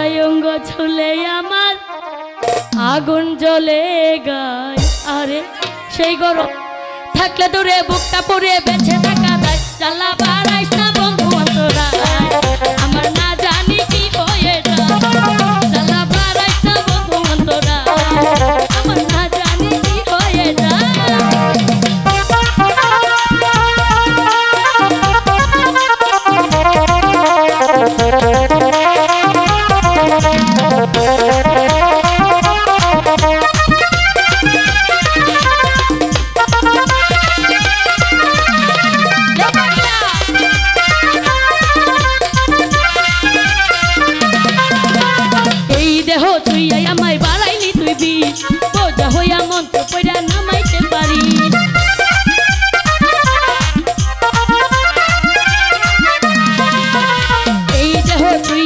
লজ্জায় অঙ্গ ছুলে আমার আগুন জ্বলে গায়। আরে সেই গরম থাকলে দূরে বুকটা পরে বেঁচে থাকা যায়। জ্বালা বাড়াইস না বন্ধু অন্তরা, আমার না জানি কি হয়ে যায়। জ্বালা বাড়াইস না বন্ধু অন্তরা, আমার না জানি কি হয়ে যায়। আমায় বাড়াইলি তুই বিষ, বোঝা হইয়া মন্ত্র পড়া নামাইতে পারি। এই দেহ তুই